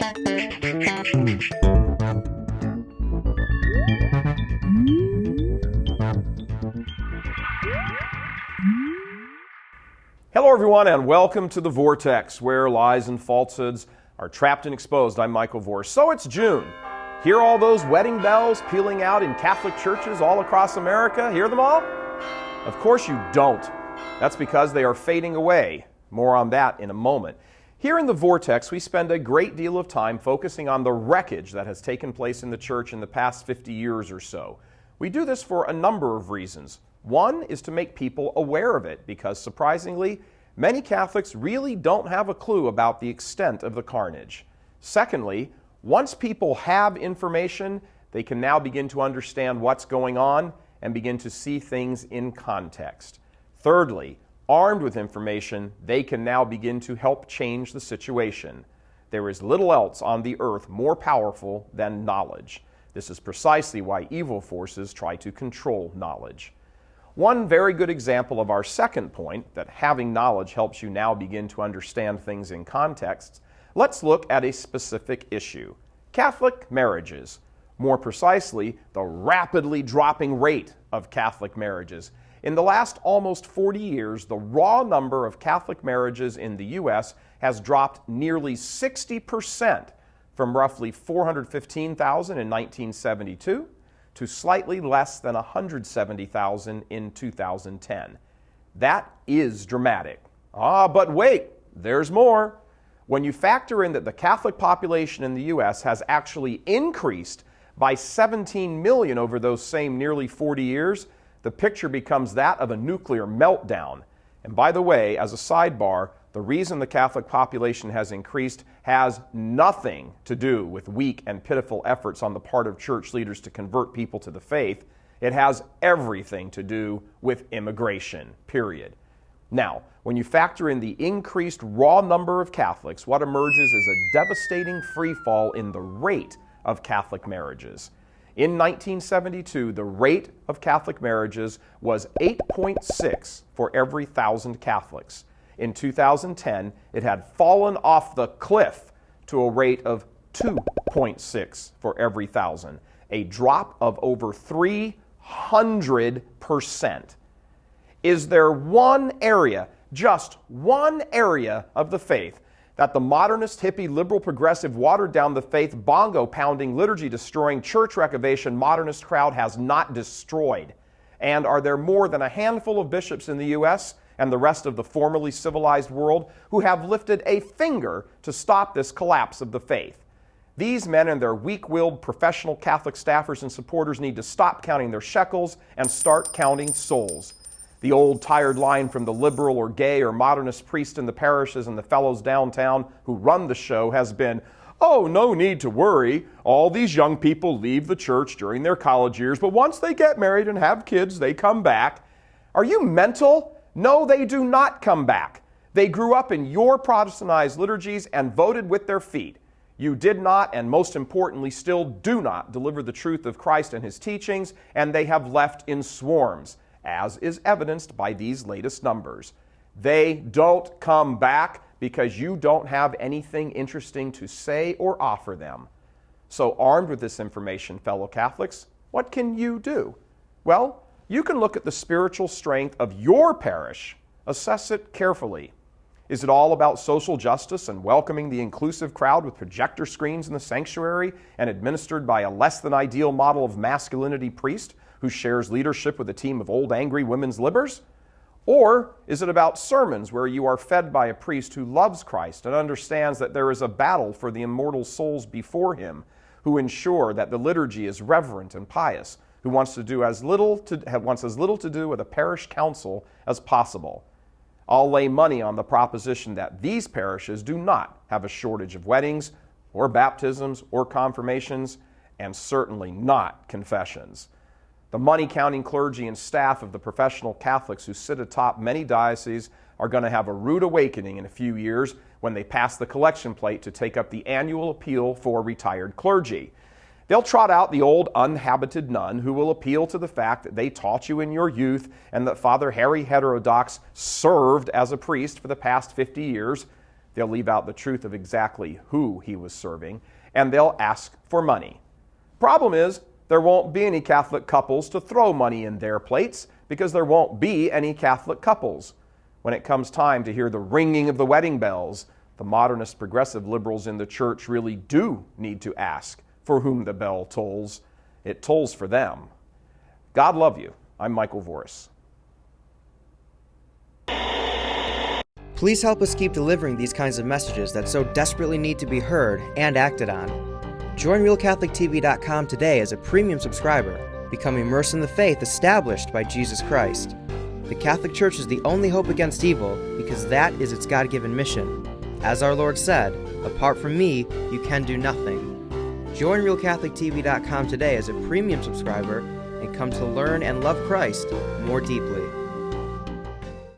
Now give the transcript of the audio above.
Hello everyone and welcome to The Vortex, where lies and falsehoods are trapped and exposed. I'm Michael Vorse. So it's June. Hear all those wedding bells pealing out in Catholic churches all across America? Hear them all? Of course you don't. That's because they are fading away. More on that in a moment. Here in The Vortex, we spend a great deal of time focusing on the wreckage that has taken place in the church in the past 50 years or so. We do this for a number of reasons. One is to make people aware of it, because surprisingly, many Catholics really don't have a clue about the extent of the carnage. Secondly, once people have information, they can now begin to understand what's going on and begin to see things in context. Thirdly, armed with information, they can now begin to help change the situation. There is little else on the earth more powerful than knowledge. This is precisely why evil forces try to control knowledge. One very good example of our second point, that having knowledge helps you now begin to understand things in context, let's look at a specific issue: Catholic marriages. More precisely, the rapidly dropping rate of Catholic marriages. In the last almost 40 years, the raw number of Catholic marriages in the U.S. has dropped nearly 60%, from roughly 415,000 in 1972 to slightly less than 170,000 in 2010. That is dramatic. But wait, there's more. When you factor in that the Catholic population in the U.S. has actually increased by 17 million over those same nearly 40 years, the picture becomes that of a nuclear meltdown. And by the way, as a sidebar, the reason the Catholic population has increased has nothing to do with weak and pitiful efforts on the part of church leaders to convert people to the faith. It has everything to do with immigration, period. Now, when you factor in the increased raw number of Catholics, what emerges is a devastating free fall in the rate of Catholic marriages. In 1972, the rate of Catholic marriages was 8.6 for every 1,000 Catholics. In 2010, it had fallen off the cliff to a rate of 2.6 for every 1,000, a drop of over 300%. Is there one area, just one area of the faith, that the modernist, hippie, liberal, progressive, watered down the faith, bongo pounding, liturgy destroying, church renovation modernist crowd has not destroyed? And are there more than a handful of bishops in the U.S. and the rest of the formerly civilized world who have lifted a finger to stop this collapse of the faith? These men and their weak-willed professional Catholic staffers and supporters need to stop counting their shekels and start counting souls. The old tired line from the liberal or gay or modernist priest in the parishes and the fellows downtown who run the show has been, "Oh, no need to worry. All these young people leave the church during their college years, but once they get married and have kids, they come back." Are you mental? No, they do not come back. They grew up in your Protestantized liturgies and voted with their feet. You did not, and most importantly, still do not deliver the truth of Christ and His teachings, and they have left in swarms, as is evidenced by these latest numbers. They don't come back because you don't have anything interesting to say or offer them. So armed with this information, fellow Catholics, what can you do? Well, you can look at the spiritual strength of your parish, assess it carefully. Is it all about social justice and welcoming the inclusive crowd with projector screens in the sanctuary and administered by a less than ideal model of masculinity priest who shares leadership with a team of old angry women's libbers? Or is it about sermons where you are fed by a priest who loves Christ and understands that there is a battle for the immortal souls before him, who ensure that the liturgy is reverent and pious, who wants as little to do with a parish council as possible? I'll lay money on the proposition that these parishes do not have a shortage of weddings or baptisms or confirmations, and certainly not confessions. The money-counting clergy and staff of the professional Catholics who sit atop many dioceses are going to have a rude awakening in a few years when they pass the collection plate to take up the annual appeal for retired clergy. They'll trot out the old unhabited nun who will appeal to the fact that they taught you in your youth and that Father Harry Heterodox served as a priest for the past 50 years. They'll leave out the truth of exactly who he was serving, and they'll ask for money. Problem is, there won't be any Catholic couples to throw money in their plates because there won't be any Catholic couples. When it comes time to hear the ringing of the wedding bells, the modernist progressive liberals in the church really do need to ask for whom the bell tolls. It tolls for them. God love you. I'm Michael Voris. Please help us keep delivering these kinds of messages that so desperately need to be heard and acted on. Join RealCatholicTV.com today as a premium subscriber. Become immersed in the faith established by Jesus Christ. The Catholic Church is the only hope against evil because that is its God-given mission. As our Lord said, apart from me, you can do nothing. Join RealCatholicTV.com today as a premium subscriber and come to learn and love Christ more deeply.